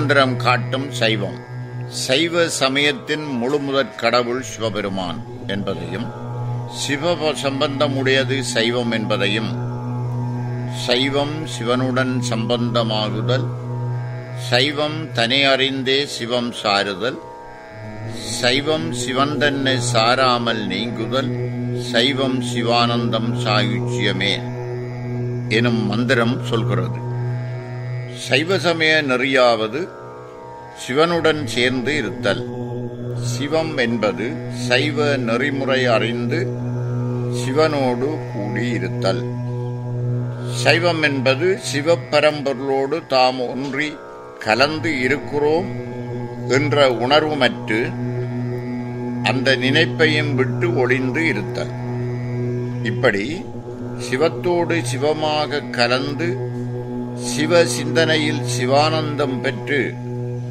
இம்மந்திரம் காட்டும் சைவம். சைவ சமயத்தின் முழுமுதற் கடவுள் சிவபெருமான் என்பதையும், சிவ சம்பந்தமுடையது சைவம் என்பதையும், சைவம் சிவனுடன் சம்பந்தமாகுதல், சைவம் தனி அறிந்தே சிவம் சாருதல், சைவம் சிவன் தன்னை சாராமல் நீங்குதல், சைவம் சிவானந்தம் சாயுச்சியமே எனும் மந்திரம் சொல்கிறது. சைவ சமய நெறியாவது சிவனுடன் சேர்ந்து இருத்தல். சிவம் என்பது சைவ நெறிமுறை அறிந்து சிவனோடு கூடியிருத்தல். சைவம் என்பது சிவப்பரம்பொருளோடு தாம் ஒன்றி கலந்து இருக்கிறோம் என்ற உணர்வுமற்று அந்த நினைப்பையும் விட்டு ஒளிந்து இருத்தல். இப்படி சிவத்தோடு சிவமாக கலந்து சிவ சிந்தனையில் சிவானந்தம் பெற்று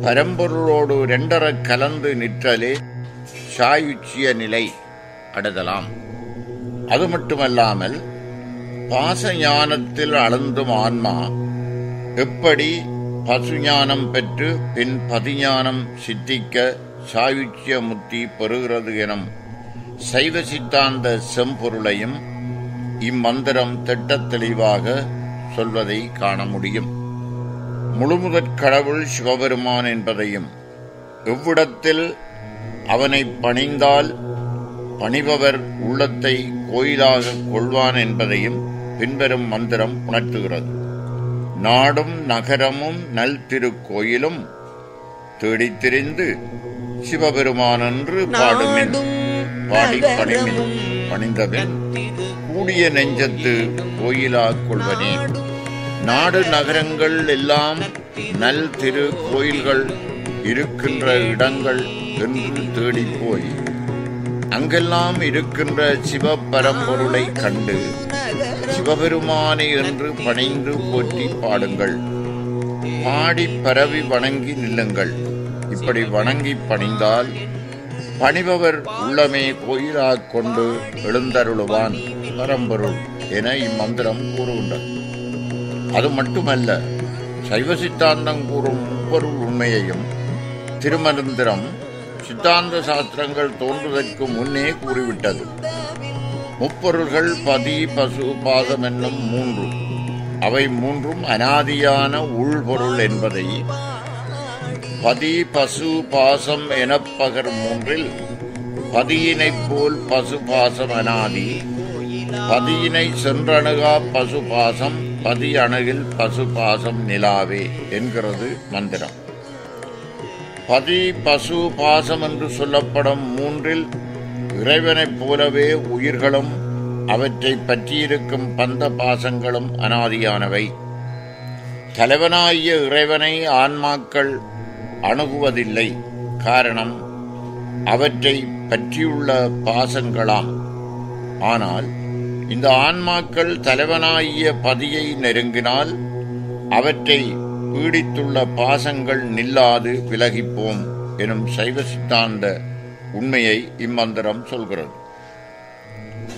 பரம்பொருளோடு இரண்டரக் கலந்து நிற்றலே சாயுச்சிய நிலை அடைதலாம். அது மட்டுமல்லாமல் பாச ஞானத்தில் அளந்தும் ஆன்மா எப்படி பசுஞானம் பெற்று பின் பதிஞானம் சித்திக்க சாயுச்சிய முத்தி பெறுகிறது எனும் சைவ சித்தாந்த செம்பொருளையும் இம்மந்திரம் திட்டத் தெளிவாக சொல்வதை காண முடியும். முழுமுதற் கடவுள் சிவபெருமான் என்பதையும், எவ்விடத்தில் அவனை பணிந்தால் பணிபவர் உள்ளத்தை கோயிலாக கொள்வான் என்பதையும் பின்வரும் மந்திரம் உணர்த்துகிறது. நாடும் நகரமும் நல் திருக்கோயிலும் தேடித்திரிந்து சிவபெருமான் என்று பாடுமின் பாடி பணிந்தபின் கூடிய நெஞ்சத்து கோயிலா கொள்வனே. நாடு நகரங்கள் எல்லாம் நல் திரு கோயில்கள் இருக்கின்ற இடங்கள் என்று தேடிப்போய் அங்கெல்லாம் இருக்கின்ற சிவபரம்பொருளை கண்டு சிவபெருமானை என்று பணிந்து போற்றி பாடுங்கள். பாடி பரவி வணங்கி நில்லுங்கள். இப்படி வணங்கி பணிந்தால் பணிபவர் உள்ளமே கோயிலாக கொண்டு எழுந்தருளுவான் பரம்பொருள் என இம்மந்திரம் கூறுகின்றது. அது மட்டுமல்ல, சைவ சித்தாந்தம் கூறும் முப்பொருள் உண்மையையும் திருமந்திரம் சித்தாந்த சாஸ்திரங்கள் தோன்றுவதற்கு முன்னே கூறிவிட்டது. முப்பொருள்கள் பதி பசு பாசம் என்னும் மூன்று, அவை மூன்றும் அனாதியான உள்பொருள் என்பதை பதி பசு பாசம் எனப்பகர் மூன்றில் பதியினைப் போல் பசு பாசம் அனாதி, பதியினை சென்றணுகா பசு பாசம், பதி அணுகில் பசு பாசம் நிலாவே என்கிறது மந்திரம். பதி பசு பாசம் என்று சொல்லப்படும் மூன்றில் இறைவனைப் போலவே உயிர்களும் அவற்றை பற்றியிருக்கும் பந்த பாசங்களும் அனாதியானவை. தலைவனாகிய இறைவனை ஆன்மாக்கள் அணுகுவதில்லை. காரணம் அவற்றை பற்றியுள்ள பாசங்களாம். ஆனால் இந்த ஆன்மாக்கள் தலைவனாகிய பதியை நெருங்கினால் அவற்றை பீடித்துள்ள பாசங்கள் நில்லாது விலகிப்போம் எனும் சைவ சித்தாந்த உண்மையை இம்மந்திரம் சொல்கிறது.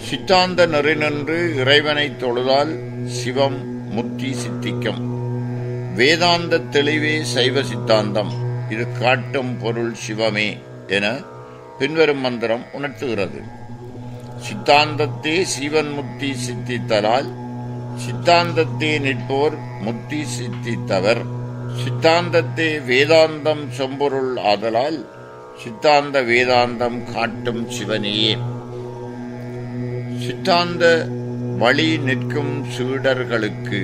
சித்தாந்த நெறி நின்று இறைவனை தொழுதால் சிவம் முத்தி சித்திக்கும். வேதாந்த தெளிவே சைவ சித்தாந்தம். இது காட்டும் பொருள் சிவமே என பின்வரும் மந்திரம் உணர்த்துகிறது. சித்தாந்தத்தே சிவன் முத்தி சித்தித்தலால் சித்தாந்தத்தே நிற்போர் முத்தி சித்தித்தவர். சித்தாந்தத்தே வேதாந்தம் செம்பொருள் ஆதலால் சித்தாந்த வேதாந்தம் காட்டும் சிவனையே. சித்தாந்த வழி நிற்கும் சீடர்களுக்கு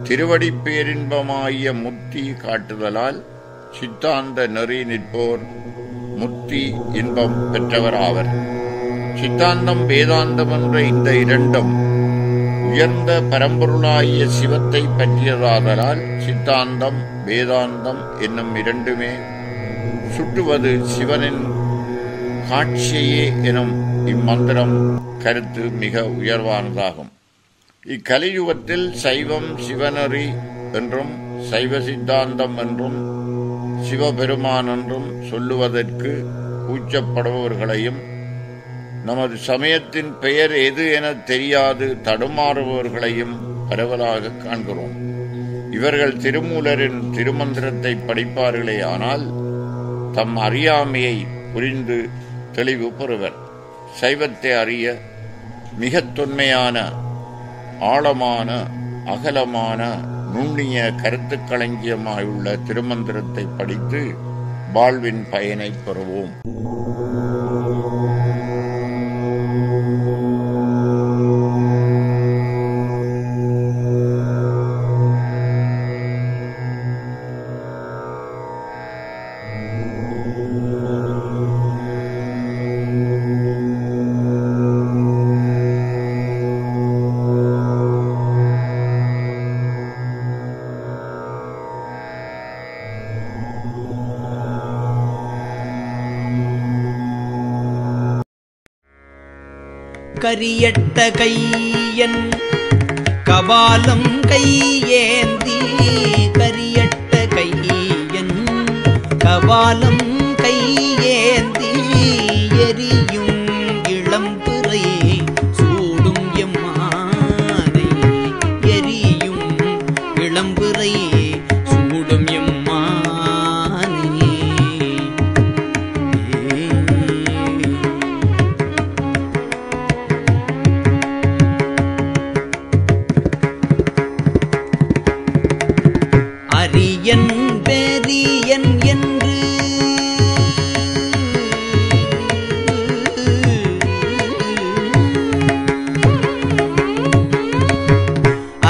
திருவடி பேரின்பமாகிய முத்தி காட்டுதலால் சித்தாந்த நெறி நிற்போர் முத்தி இன்பம் பெற்றவர் ஆவர். சித்தாந்தம் வேதாந்தம் என்ற இந்த இரண்டும் உயர்ந்த பரம்பொருளாகிய சிவத்தை பற்றியதாதலால் சித்தாந்தம் வேதாந்தம் என்னும் இரண்டுமே சுட்டுவது சிவனின் காட்சியே எனும் இம்மந்திரம் கருத்து மிக உயர்வானதாகும். இக்கலியுகத்தில் சைவம் சிவநெறி என்றும் சைவ சித்தாந்தம் என்றும் சிவபெருமான் என்றும் சொல்லுவதற்கு கூச்சப்படுபவர்களையும், நமது சமயத்தின் பெயர் எது என தெரியாது தடுமாறுபவர்களையும் பரவலாக காண்கிறோம். இவர்கள் திருமூலரின் திருமந்திரத்தை படிப்பார்களே ஆனால் தம் அறியாமையை புரிந்து தெளிவு பெறுவர். சைவத்தை அறிய மிக தொன்மையான, ஆழமான, அகலமான, நுண்ணிய கருத்து களஞ்சியமாயுள்ள திருமந்திரத்தை படித்து வாழ்வின் பயனை பெறுவோம். கரியட்ட கையன் கபாலம் கையேந்தி, கரியட்ட கையன் கபாலம் கையேந்தி, எரியும் இளம்பிறை சூடும் எம்மானை, எரியும் இளம்பிறை சூடும் எம்மானை. அரியன் பெரியன் என்று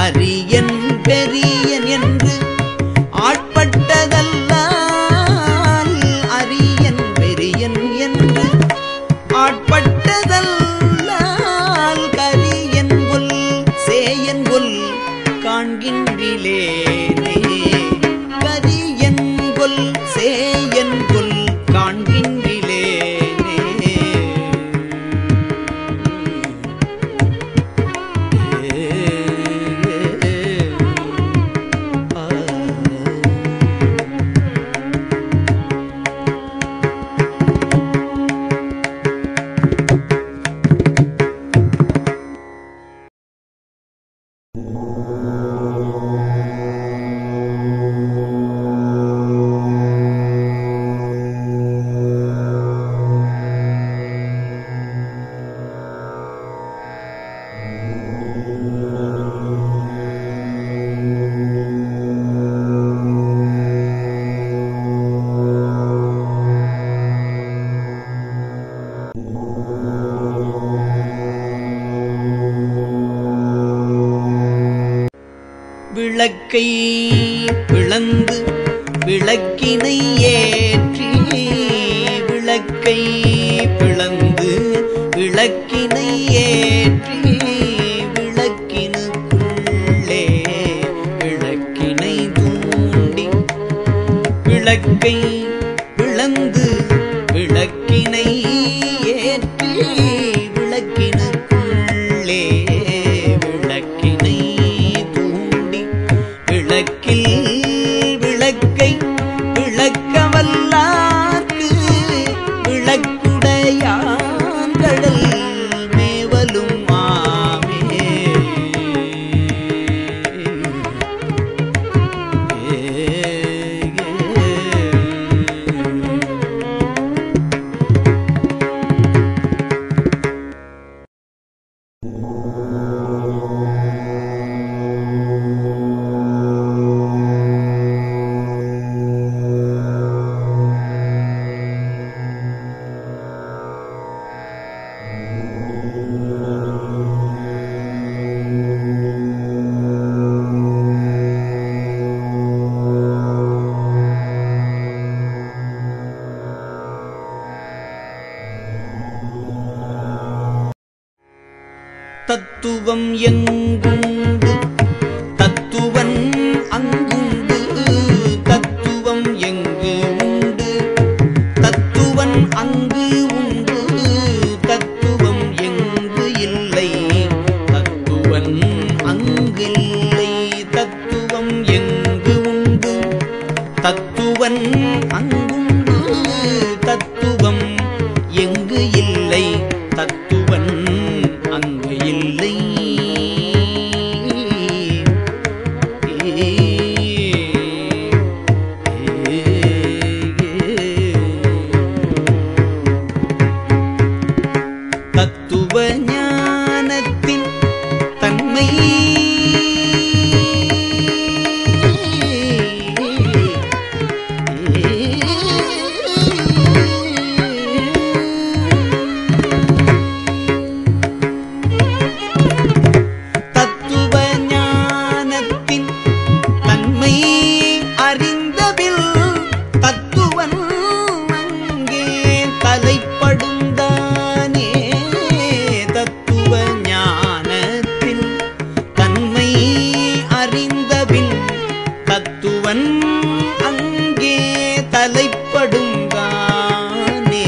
அரியன் பெரியன் என்று ஆட்பட்டதல்லால், அரியன் பெரியன் என்று ஆட்பட்டதல்லால், கரியன் கொல் சேயன் கொல் காண்கின்றிலேனே, கரியன் கொல் சேயன் கொல் காண்கின்றிலேனே. விளக்கை பிளந்து விளக்கினை ஏற்றி, விளக்கை பிளந்து விளக்கினை ஏற்றி, விளக்கினுக்குள்ளே விளக்கினை தூண்டி, விளக்கை பிளந்து விளக்கினை ஏற்றி, விளக்கினுக்குள்ளே விளக்கினை தூண்டி, விளக்கில் விளக்கை விளக்கவல்லார்க்கு விளக்குடையான் கடல் மேவலும் ஆமே. தத்துவம் எங்குண்டு தத்துவன் அங்குண்டு, தத்துவம் எங்கு உண்டு தத்துவன் அங்கு உண்டு, தத்துவம் எங்கு இல்லை தத்துவன் அங்கில்லை, தத்துவம் எங்கு உண்டு தத்துவன் அங்குண்டு, தத்துவம் எங்கு இல்லை தத்துவன் அங்கு இல்லை. தன்மை தத்துவ ஞானத்தின் தன்மை அறிந்தபில் தத்துவன் அங்கே தலைப்படுந்தானே. தத்துவ ஞானத்தின் தன்மை அறிந்தபின் தத்துவன் அங்கே தலைப்படுந்தானே.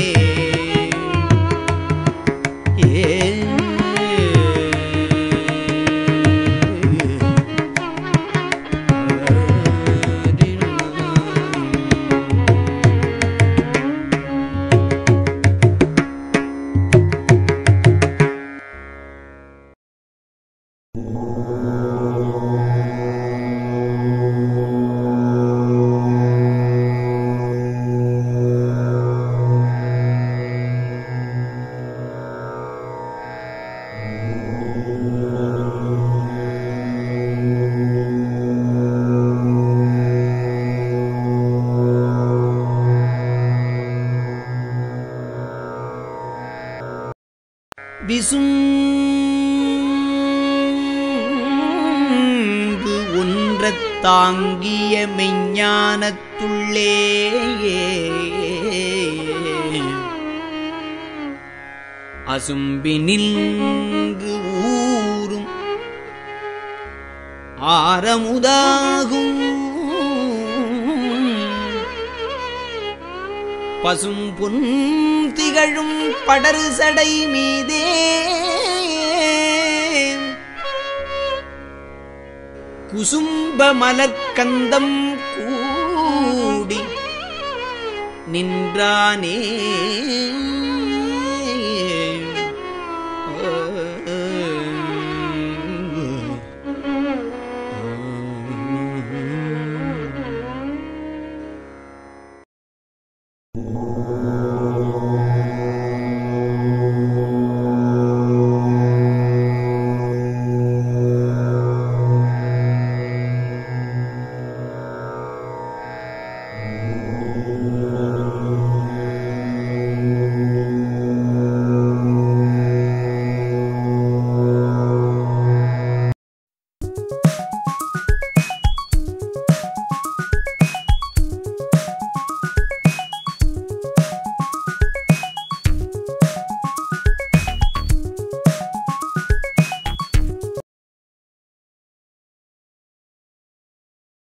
விசும்பு ஒன்றத் தாங்கிய மெஞ்ஞானத்துள்ளே அசும்பினில்கு ஊரும் ஆரமுதாகும் பசும் பொன் திகழும் படரு சடை மீதே குசும்ப மலர்க்கந்தம் கூடி நின்றானே.